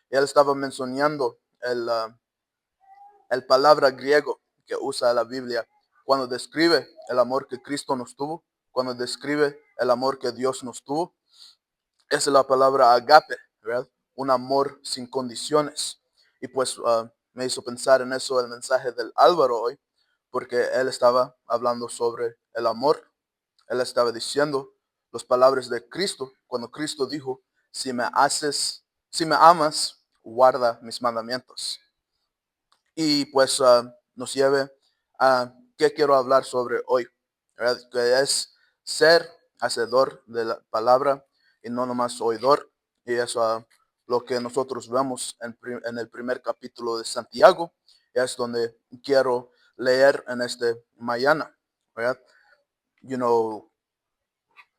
Y él estaba mencionando el palabra griego que usa la Biblia cuando describe el amor que Cristo nos tuvo, cuando describe el amor que Dios nos tuvo. Es la palabra agape, ¿verdad? Un amor sin condiciones. Y pues me hizo pensar en eso el mensaje del Álvaro hoy, porque él estaba hablando sobre el amor. Él estaba diciendo las palabras de Cristo, cuando Cristo dijo, si me amas, guarda mis mandamientos. Y pues nos lleve a qué quiero hablar sobre hoy, ¿verdad? Que es ser hacedor de la palabra y no nomás oidor. Y eso lo que nosotros vemos en el primer capítulo de Santiago, es donde quiero leer en este mañana, ¿verdad? You know,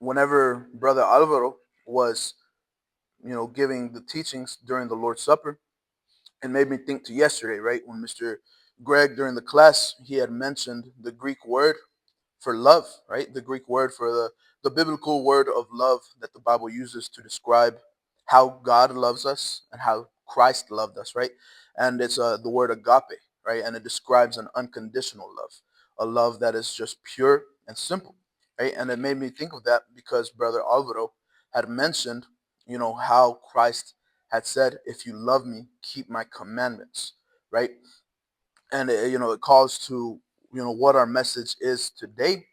whenever Brother Alvaro was, giving the teachings during the Lord's Supper, it made me think to yesterday, right? When Mr. Greg during the class, he had mentioned the Greek word for love, right? The Greek word for the biblical word of love that the Bible uses to describe how God loves us and how Christ loved us, right? And it's the word agape, right? And it describes an unconditional love, a love that is just pure and simple, right? And it made me think of that because Brother Alvaro had mentioned, how Christ had said, if you love me, keep my commandments, right? And it calls to what our message is today,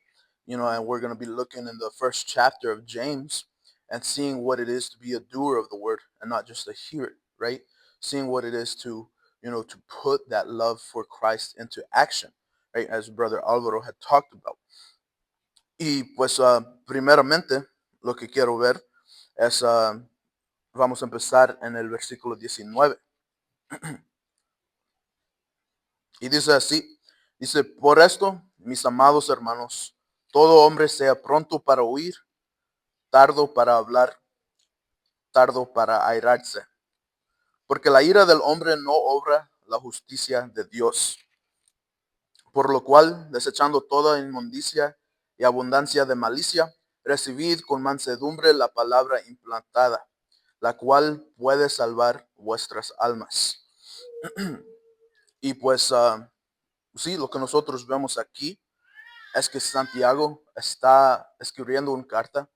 and we're going to be looking in the first chapter of James and seeing what it is to be a doer of the word and not just a hearer, right? Seeing what it is to to put that love for Christ into action, right? As Brother Alvaro had talked about. Y pues primeramente lo que quiero ver es vamos a empezar en el versículo 19. Y dice así, dice, por esto, mis amados hermanos, todo hombre sea pronto para oír, tardo para hablar, tardo para airarse, porque la ira del hombre no obra la justicia de Dios. Por lo cual, desechando toda inmundicia y abundancia de malicia, recibid con mansedumbre la palabra implantada, la cual puede salvar vuestras almas. Y pues sí, lo que nosotros vemos aquí es que Santiago está escribiendo una carta,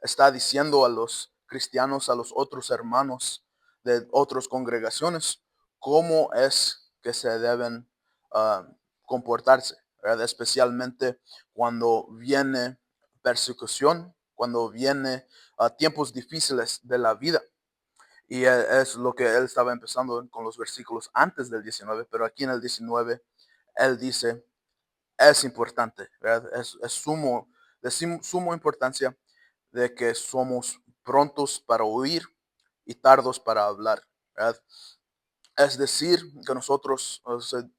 está diciendo a los cristianos, a los otros hermanos de otras congregaciones, cómo es que se deben ah, comportarse, ¿verdad? Especialmente cuando viene persecución, cuando viene tiempos difíciles de la vida. Y es lo que él estaba empezando con los versículos antes del 19, pero aquí en el 19 él dice, es importante, ¿verdad? De sumo importancia de que somos prontos para oír y tardos para hablar, ¿verdad? Es decir, que nosotros,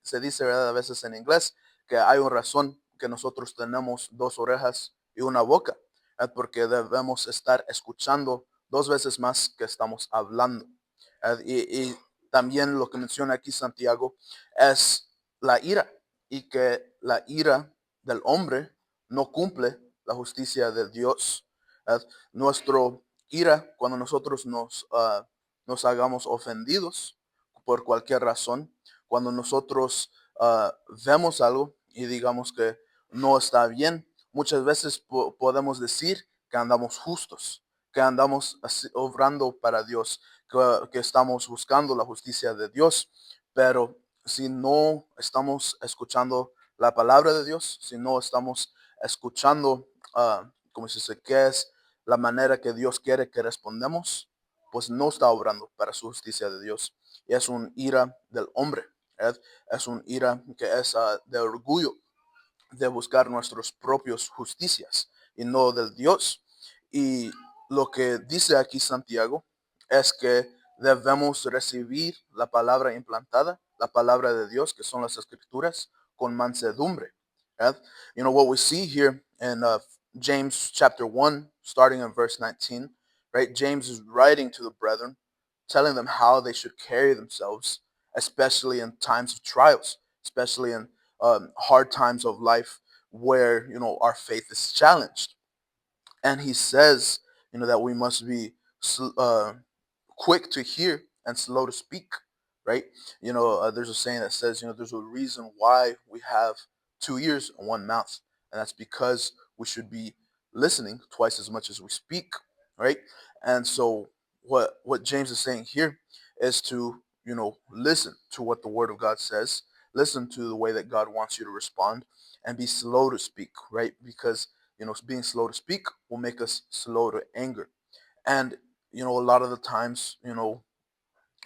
se dice, ¿verdad? A veces en inglés, que hay una razón que nosotros tenemos dos orejas y una boca, ¿verdad? Porque debemos estar escuchando dos veces más que estamos hablando, ¿verdad? Y también lo que menciona aquí Santiago es la ira, y que la ira del hombre no cumple la justicia de Dios, ¿verdad? Nuestro ira, cuando nosotros nos hagamos ofendidos por cualquier razón, cuando nosotros vemos algo y digamos que no está bien, muchas veces podemos decir que andamos justos, que andamos obrando para Dios, que estamos buscando la justicia de Dios, pero si no estamos escuchando la palabra de Dios, si no estamos escuchando, como se dice, qué es la manera que Dios quiere que respondamos, pues no está obrando para su justicia de Dios. Y es un ira del hombre, ¿verdad? Es un ira que es de orgullo, de buscar nuestros propios justicias y no del Dios. Y lo que dice aquí Santiago es que debemos recibir la palabra implantada, la palabra de Dios, que son las escrituras, con mansedumbre. Right? You know what we see here in James chapter 1, starting in verse 19, right? James is writing to the brethren, telling them how they should carry themselves, especially in times of trials, especially in hard times of life where our faith is challenged. And he says that we must be uh, quick to hear and slow to speak, right? There's a saying that says, there's a reason why we have two ears and one mouth, and that's because we should be listening twice as much as we speak, right? And so what James is saying here is to listen to what the Word of God says, listen to the way that God wants you to respond, and be slow to speak, right? Because being slow to speak will make us slow to anger. And a lot of the times,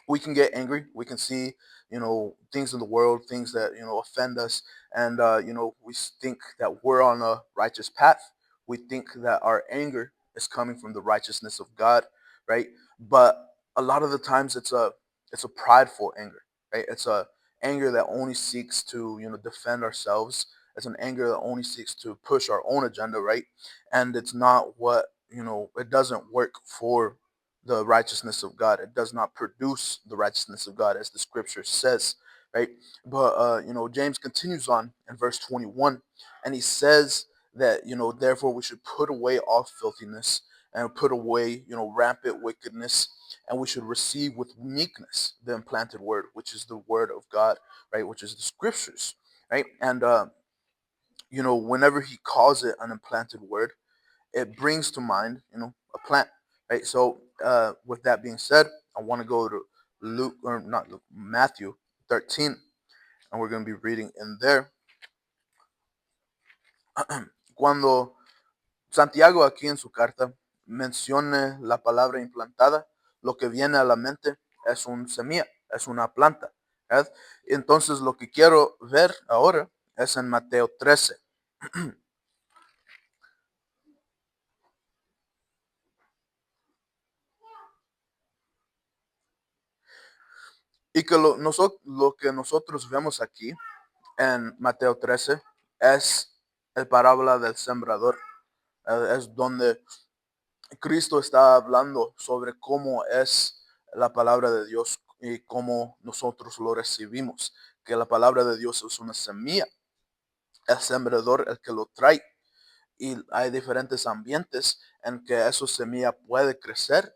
we can get angry. We can see, things in the world, things that, offend us. And, we think that we're on a righteous path. We think that our anger is coming from the righteousness of God, right? But a lot of the times it's a prideful anger, right? It's a anger that only seeks to, defend ourselves. It's an anger that only seeks to push our own agenda, right? And it's not what, it doesn't work for the righteousness of God. It does not produce the righteousness of God, as the scripture says, right? But James continues on in verse 21, and he says that therefore we should put away all filthiness and put away rampant wickedness, and we should receive with meekness the implanted word, which is the word of God, right? Which is the scriptures, right? And whenever he calls it an implanted word, it brings to mind, a plant, right? So, with that being said, I want to go to Luke, or not Luke, Matthew 13, and we're going to be reading in there. Cuando Santiago aquí en su carta mencione la palabra implantada, lo que viene a la mente es un semilla, es una planta, ¿verdad? Entonces, lo que quiero ver ahora es en Mateo 13. Y que lo que nosotros vemos aquí en Mateo 13 es el parábola del sembrador. Es donde Cristo está hablando sobre cómo es la palabra de Dios y cómo nosotros lo recibimos. Que la palabra de Dios es una semilla, el sembrador el que lo trae. Y hay diferentes ambientes en que esa semilla puede crecer,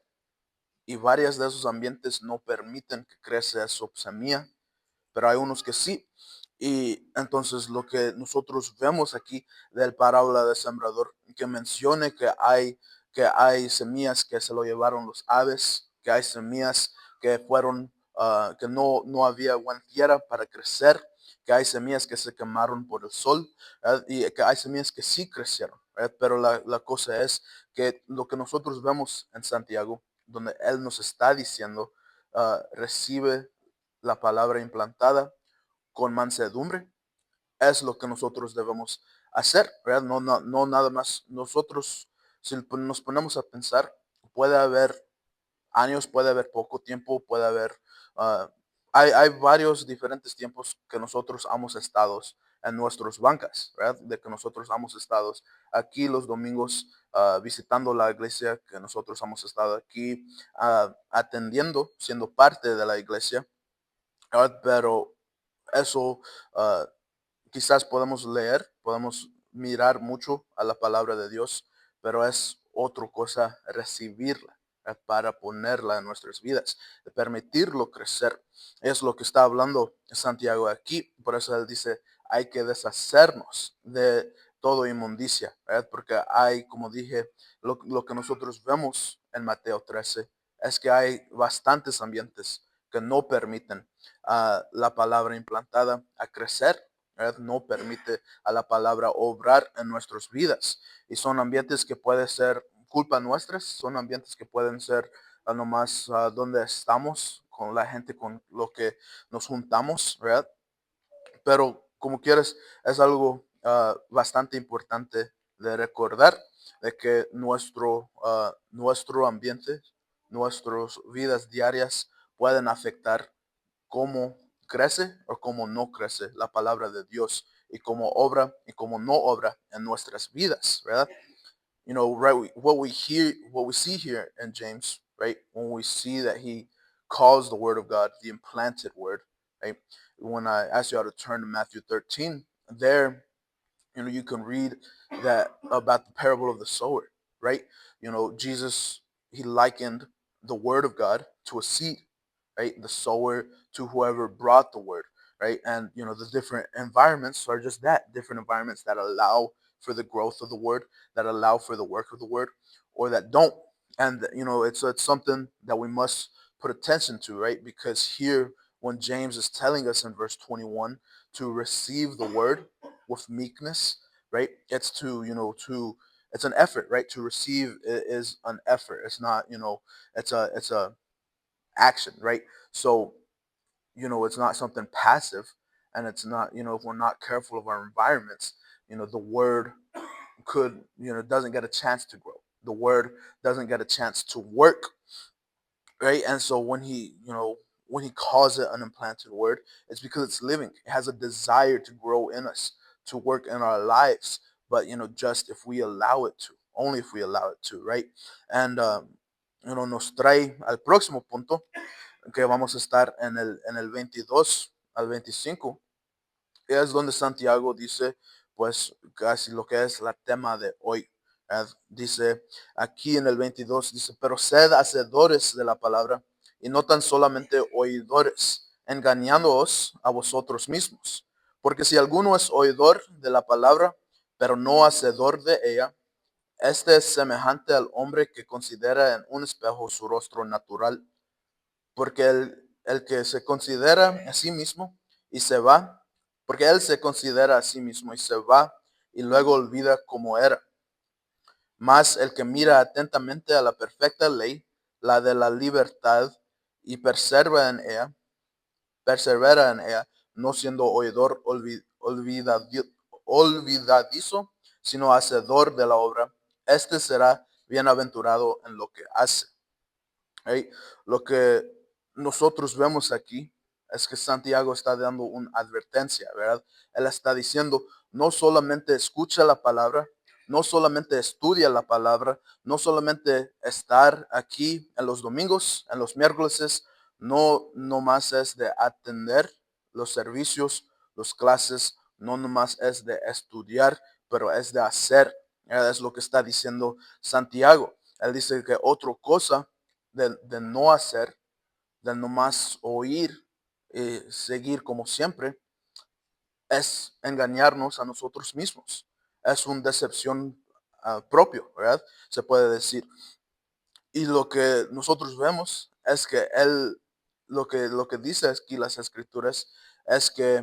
y varias de esos ambientes no permiten que crezca esa semilla, pero hay unos que sí. Y entonces lo que nosotros vemos aquí del parábola del sembrador, que mencione que hay semillas que se lo llevaron los aves, que hay semillas que fueron, que no había buena tierra para crecer, que hay semillas que se quemaron por el sol, ¿verdad? Y que hay semillas que sí crecieron, ¿verdad? Pero la cosa es que lo que nosotros vemos en Santiago, donde Él nos está diciendo, recibe la palabra implantada con mansedumbre, es lo que nosotros debemos hacer, ¿verdad? No nada más nosotros, si nos ponemos a pensar, puede haber años, puede haber poco tiempo, puede haber, ah, hay varios diferentes tiempos que nosotros hemos estado en nuestras bancas, ¿verdad? De que nosotros hemos estado aquí los domingos, visitando la iglesia, que nosotros hemos estado aquí, atendiendo, siendo parte de la iglesia, ¿verdad? Pero eso, ah, quizás podemos leer, podemos mirar mucho a la palabra de Dios, pero es otra cosa recibirla, para ponerla en nuestras vidas, de permitirlo crecer. Es lo que está hablando Santiago aquí. Por eso él dice, hay que deshacernos de todo inmundicia, ¿verdad? Porque hay, como dije, lo que nosotros vemos en Mateo 13 es que hay bastantes ambientes que no permiten a la palabra implantada a crecer, ¿verdad? No permite a la palabra obrar en nuestras vidas. Y son ambientes que pueden ser culpa nuestras, son ambientes que pueden ser, nomás, donde estamos, con la gente con lo que nos juntamos, ¿verdad? Pero como quieras, es algo, bastante importante de recordar, de que nuestro ambiente, nuestras vidas diarias pueden afectar cómo crece o cómo no crece la palabra de Dios, y cómo obra y cómo no obra en nuestras vidas, ¿verdad? Right, what we see here in James, right? When we see that he calls the word of God the implanted word, right? When I asked you how to turn to Matthew 13, there, you can read that about the parable of the sower, right? Jesus, he likened the word of God to a seed, right? The sower to whoever brought the word, right? And the different environments are just that, different environments that allow for the growth of the word, that allow for the work of the word, or that don't. And it's something that we must put attention to, right? Because here, when James is telling us in verse 21 to receive the word with meekness, right? It's to it's an effort, right? To receive is an effort. It's not, it's a action, right? So it's not something passive, and it's not, if we're not careful of our environments, the word could, doesn't get a chance to grow. The word doesn't get a chance to work, right? And so when he calls it an implanted word, it's because it's living. It has a desire to grow in us, to work in our lives. But just if we allow it to, only if we allow it to, right? And nos trae al próximo punto, que vamos a estar en el 22 al 25. Es donde Santiago dice, pues, casi lo que es la tema de hoy. Dice aquí en el 22, dice, pero sed hacedores de la palabra y no tan solamente oidores, engañándoos a vosotros mismos. Porque si alguno es oidor de la palabra, pero no hacedor de ella, este es semejante al hombre que considera en un espejo su rostro natural, porque el que se considera a sí mismo y se va, porque él se considera a sí mismo y se va y luego olvida cómo era. Mas el que mira atentamente a la perfecta ley, la de la libertad, y persevera en ella, no siendo oidor olvidadizo, sino hacedor de la obra, este será bienaventurado en lo que hace. Hey, lo que nosotros vemos aquí es que Santiago está dando una advertencia, ¿verdad? Él está diciendo, no solamente escucha la palabra, no solamente estudia la palabra, no solamente estar aquí en los domingos, en los miércoles, no nomás es de atender los servicios, las clases, no nomás es de estudiar, pero es de hacer. Es lo que está diciendo Santiago. Él dice que otra cosa de no hacer, de nomás oír y seguir como siempre, es engañarnos a nosotros mismos. Es una decepción propio, ¿verdad? Se puede decir. Y lo que nosotros vemos es que él, lo que dice aquí las escrituras, es que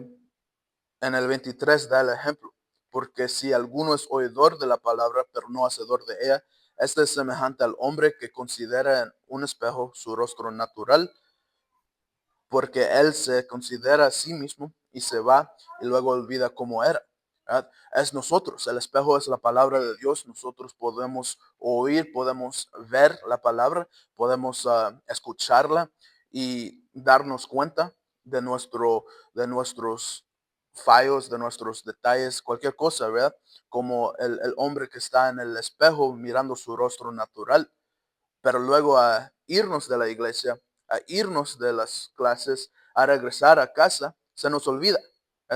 en el 23 da el ejemplo. Porque si alguno es oidor de la palabra, pero no hacedor de ella, este es semejante al hombre que considera en un espejo su rostro natural, porque él se considera a sí mismo y se va y luego olvida cómo era. ¿Verdad? Es nosotros, el espejo es la palabra de Dios, nosotros podemos oír, podemos ver la palabra, podemos escucharla y darnos cuenta de nuestros fallos, de nuestros detalles, cualquier cosa, ¿verdad? Como el hombre que está en el espejo mirando su rostro natural, pero luego a irnos de la iglesia, a irnos de las clases, a regresar a casa, se nos olvida.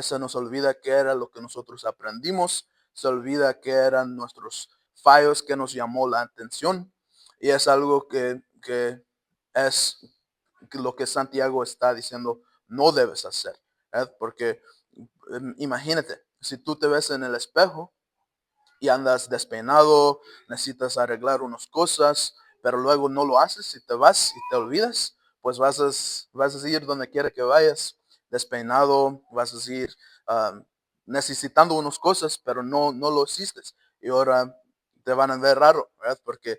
Se nos olvida qué era lo que nosotros aprendimos, se olvida qué eran nuestros fallos, que nos llamó la atención. Y es algo que es lo que Santiago está diciendo, no debes hacer. ¿Verdad? Porque imagínate, si tú te ves en el espejo y andas despeinado, necesitas arreglar unas cosas, pero luego no lo haces y te vas y te olvidas, pues vas a ir donde quiera que vayas, despeinado, vas a ir necesitando unas cosas, pero no lo hiciste. Y ahora te van a ver raro, ¿verdad? Porque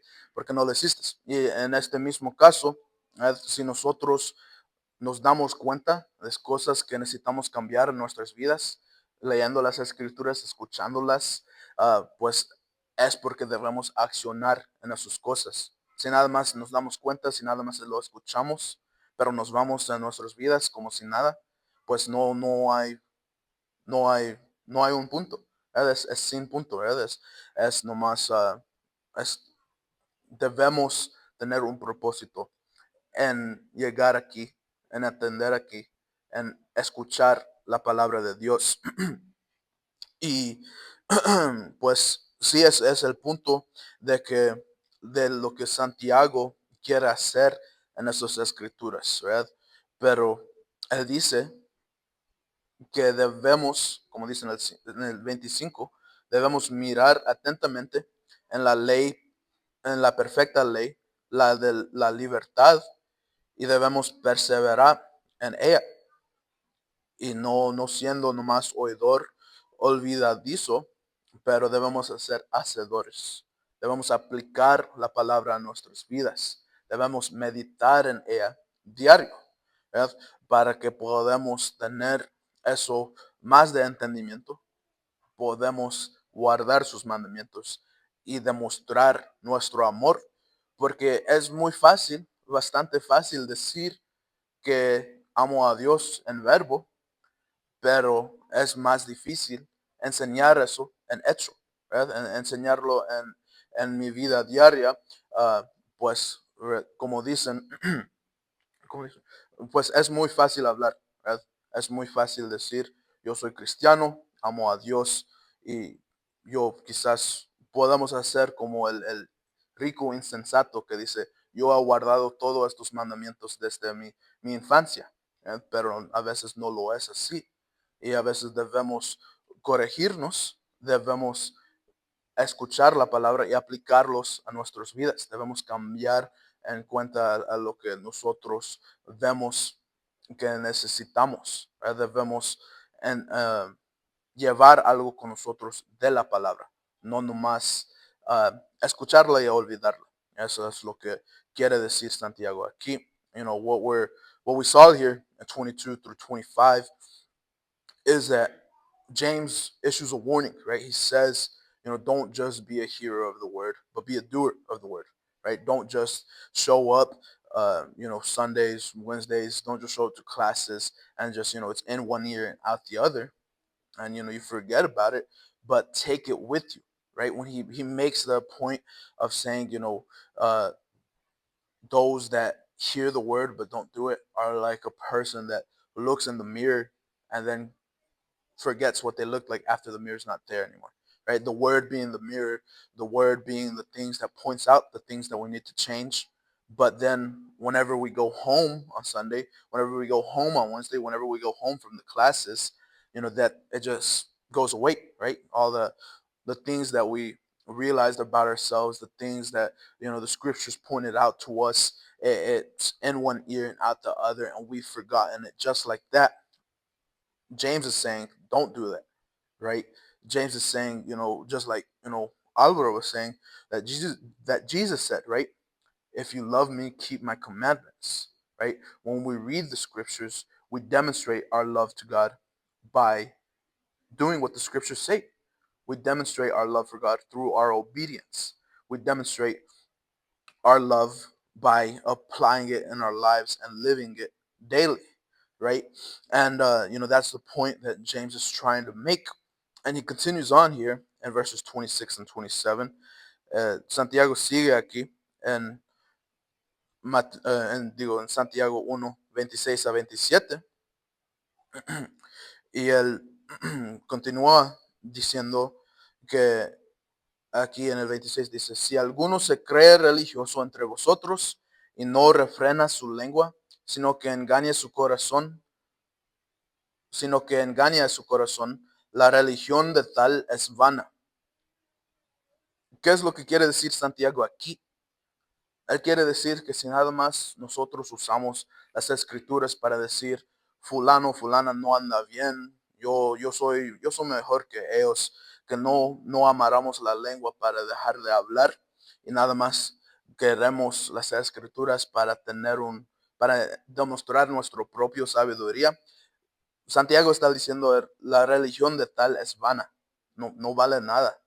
no lo hiciste. Y en este mismo caso, ¿verdad? Si nosotros nos damos cuenta de cosas que necesitamos cambiar en nuestras vidas, leyendo las escrituras, escuchándolas, pues es porque debemos accionar en esas cosas. Si nada más nos damos cuenta, si nada más lo escuchamos, pero nos vamos a nuestras vidas como si nada, pues no hay, no hay un punto. ¿Verdad? Es sin punto, ¿verdad? Es nomás, debemos tener un propósito en llegar aquí, en atender aquí, en escuchar la palabra de Dios. Y pues sí, es el punto de lo que Santiago quiere hacer en esas escrituras, ¿verdad? Pero él dice que debemos, como dice en el 25, debemos mirar atentamente en la ley, en la perfecta ley, la de la libertad, y debemos perseverar en ella, y no siendo nomás oidor olvidadizo, pero debemos ser hacedores. Debemos aplicar la palabra a nuestras vidas. Debemos meditar en ella diario, ¿verdad? Para que podamos tener eso más de entendimiento, podemos guardar sus mandamientos y demostrar nuestro amor, porque es muy fácil, bastante fácil decir que amo a Dios en verbo, pero es más difícil enseñar eso en hecho, ¿verdad? Enseñarlo en mi vida diaria, pues como dicen, ¿cómo dicen? Pues es muy fácil hablar, ¿verdad? Es muy fácil decir, yo soy cristiano, amo a Dios, y yo quizás podamos hacer como el rico insensato que dice, yo he guardado todos estos mandamientos desde mi infancia, pero a veces no lo es así. Y a veces debemos corregirnos, debemos escuchar la palabra y aplicarlos a nuestras vidas. Debemos cambiar en cuenta a lo que nosotros vemos que necesitamos. Debemos llevar algo con nosotros de la palabra, no nomás escucharla y olvidarla. Eso es lo que quiere decir Santiago aquí. You know, what we saw here in 22 through 25 is that James issues a warning, right? He says, don't just be a hearer of the word, but be a doer of the word, right? Don't just show up, Sundays, Wednesdays, don't just show up to classes and just, it's in one ear and out the other. And, you forget about it, but take it with you, right? When he makes the point of saying, those that hear the word but don't do it are like a person that looks in the mirror and then forgets what they look like after the mirror's not there anymore. Right? The word being the mirror, the word being the things that points out the things that we need to change. But then whenever we go home on Sunday, whenever we go home on Wednesday, whenever we go home from the classes, that it just goes away, right? All the things that we realized about ourselves, the things that the scriptures pointed out to us, it's in one ear and out the other, and we've forgotten it just like that. James is saying, don't do that, right? James is saying, just like Alvaro was saying, that Jesus said, right? If you love me, keep my commandments, right? When we read the scriptures, we demonstrate our love to God by doing what the scriptures say. We demonstrate our love for God through our obedience. We demonstrate our love by applying it in our lives and living it daily, right? And that's the point that James is trying to make. And he continues on here in verses 26 and 27. Santiago sigue aquí en, en Santiago 1, 26 a 27. Y él continúa diciendo que aquí en el 26 dice, si alguno se cree religioso entre vosotros y no refrena su lengua, sino que engaña su corazón, la religión de tal es vana. ¿Qué es lo que quiere decir Santiago aquí? Él quiere decir que si nada más nosotros usamos las escrituras para decir fulano, fulana no anda bien, yo soy mejor que ellos, que no amarramos la lengua para dejar de hablar y nada más queremos las escrituras para demostrar nuestra propia sabiduría. Santiago está diciendo la religión de tal es vana, no vale nada.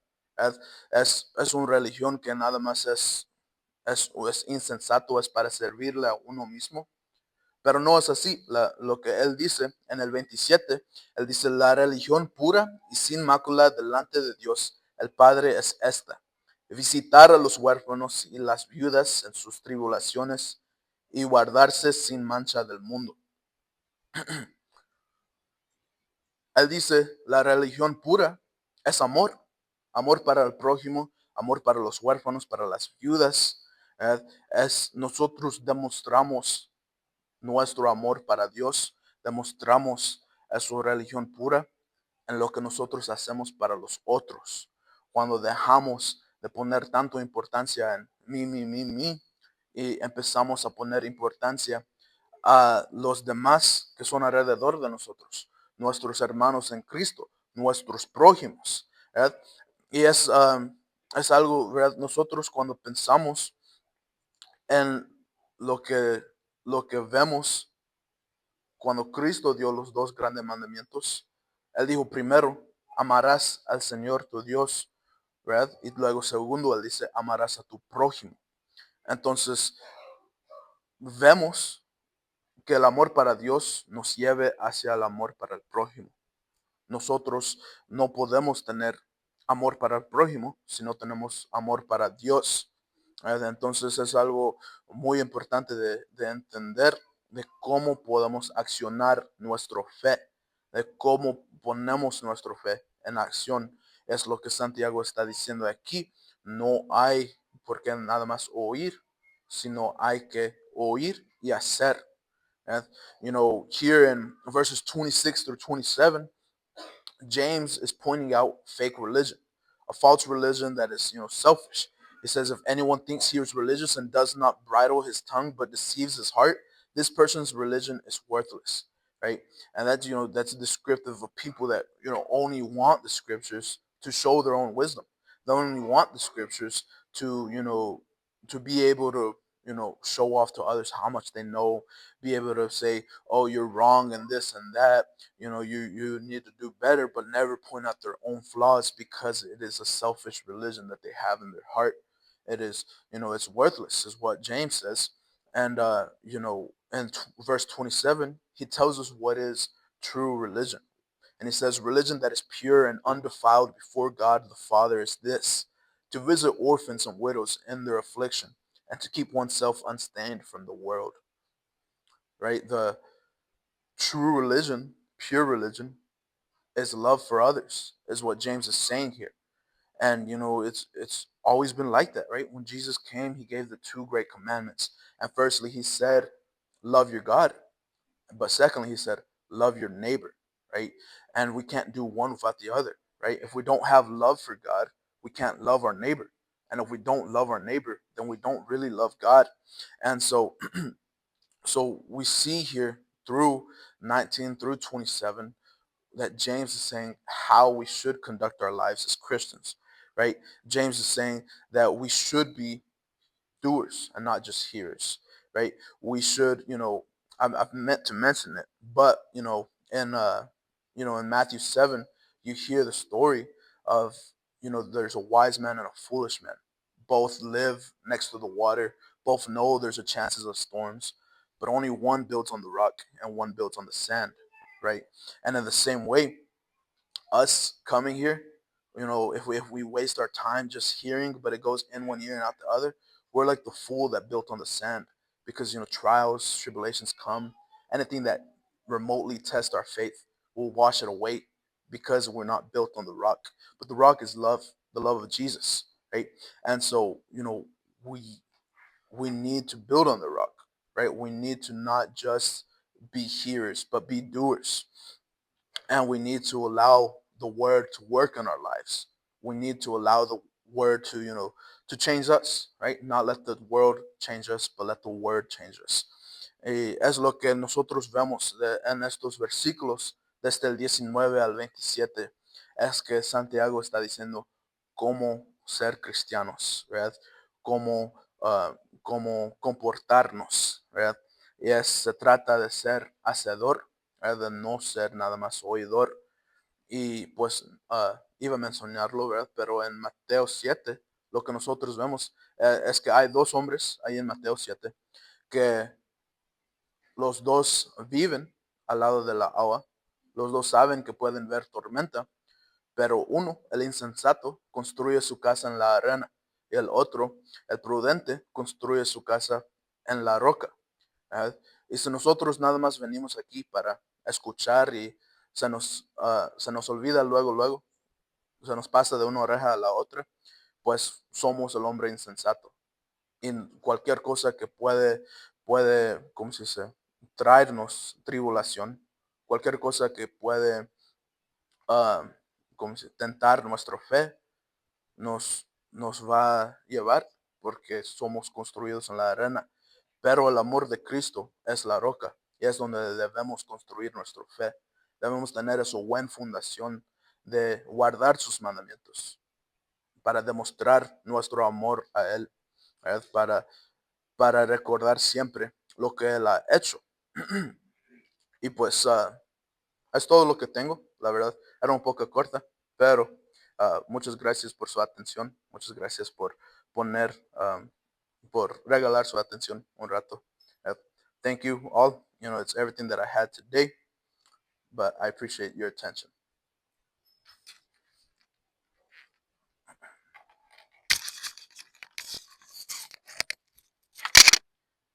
Es una religión que nada más es insensato, es para servirle a uno mismo. Pero no es así. Lo que él dice en el 27, él dice, la religión pura y sin mácula delante de Dios, el Padre, es esta: visitar a los huérfanos y las viudas en sus tribulaciones y guardarse sin mancha del mundo. Él dice, la religión pura es amor, amor para el prójimo, amor para los huérfanos, para las viudas. Nosotros demostramos nuestro amor para Dios, demostramos su religión pura en lo que nosotros hacemos para los otros. Cuando dejamos de poner tanto importancia en mí, y empezamos a poner importancia a los demás que son alrededor de nosotros, nuestros hermanos en Cristo, nuestros prójimos, ¿verdad? Y es algo, ¿verdad? Nosotros cuando pensamos en lo que, lo que vemos cuando Cristo dio los dos grandes mandamientos, Él dijo primero, amarás al Señor tu Dios, ¿verdad? Y luego segundo, Él dice, amarás a tu prójimo. Entonces, vemos que el amor para Dios nos lleve hacia el amor para el prójimo. Nosotros no podemos tener amor para el prójimo si no tenemos amor para Dios. Entonces es algo muy importante de entender de cómo podemos accionar nuestra fe, de cómo ponemos nuestra fe en acción. Es lo que Santiago está diciendo aquí. No hay por qué nada más oír, sino hay que oír y hacer. And, here in verses 26 through 27, James is pointing out fake religion, a false religion that is, selfish. He says, if anyone thinks he is religious and does not bridle his tongue but deceives his heart, this person's religion is worthless, right? And that's, that's descriptive of people that, only want the scriptures to show their own wisdom. They only want the scriptures to, to be able to, show off to others how much they know, be able to say, oh, you're wrong and this and that, you need to do better, but never point out their own flaws because it is a selfish religion that they have in their heart. It is, it's worthless, is what James says. And, in verse 27, he tells us what is true religion. And he says, religion that is pure and undefiled before God the Father is this, to visit orphans and widows in their affliction and to keep oneself unstained from the world, right? The true religion, pure religion, is love for others, is what James is saying here. And it's always been like that, right? When Jesus came, he gave the two great commandments. And firstly, he said, love your God. But secondly, he said, love your neighbor, right? And we can't do one without the other, right? If we don't have love for God, we can't love our neighbor. And if we don't love our neighbor, then we don't really love God. And so we see here through 19 through 27 that James is saying how we should conduct our lives as Christians, right? James is saying that we should be doers and not just hearers, right? We should, I've meant to mention it, but in Matthew 7, you hear the story of, there's a wise man and a foolish man. Both live next to the water. Both know there's a chances of storms, but only one builds on the rock and one builds on the sand, right? And in the same way, us coming here, if we waste our time just hearing, but it goes in one ear and out the other, we're like the fool that built on the sand. Because trials, tribulations come, anything that remotely tests our faith will wash it away because we're not built on the rock. But the rock is love, the love of Jesus, right? And so, we we need to build on the rock, right? We need to not just be hearers, but be doers, and we need to allow the word to work in our lives. We need to allow the word to, to change us, right? Not let the world change us, but let the word change us. Y es lo que nosotros vemos en estos versículos, desde el 19 al 27, es que Santiago está diciendo cómo ser cristianos, ¿verdad? Cómo, cómo comportarnos, ¿verdad? Se trata de ser hacedor, ¿verdad? De no ser nada más oidor. Y pues iba a mencionarlo, ¿verdad? Pero en Mateo 7, lo que nosotros vemos es que hay dos hombres ahí en Mateo 7 que los dos viven al lado de la agua, los dos saben que pueden ver tormenta, pero uno, el insensato, construye su casa en la arena y el otro, el prudente, construye su casa en la roca. ¿Verdad? Y si nosotros nada más venimos aquí para escuchar y se nos olvida luego, se nos pasa de una oreja a la otra, pues somos el hombre insensato. Y cualquier cosa que puede, ¿cómo se dice? traernos tribulación, cualquier cosa que puede ah, tentar nuestra fe, nos va a llevar porque somos construidos en la arena. Pero el amor de Cristo es la roca y es donde debemos construir nuestra fe. Debemos tener esa buena fundación de guardar sus mandamientos para demostrar nuestro amor a Él, ¿verdad? Para recordar siempre lo que Él ha hecho. Y pues es todo lo que tengo, la verdad. Era un poco corta, pero muchas gracias por su atención. Muchas gracias por poner, por regalar su atención un rato. Uh, Thank you all. You know, it's everything that I had today, but I appreciate your attention.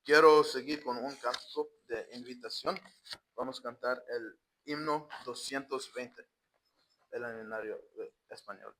Quiero seguir con un canto de invitación. Vamos a cantar el himno 220 del Anuario Español.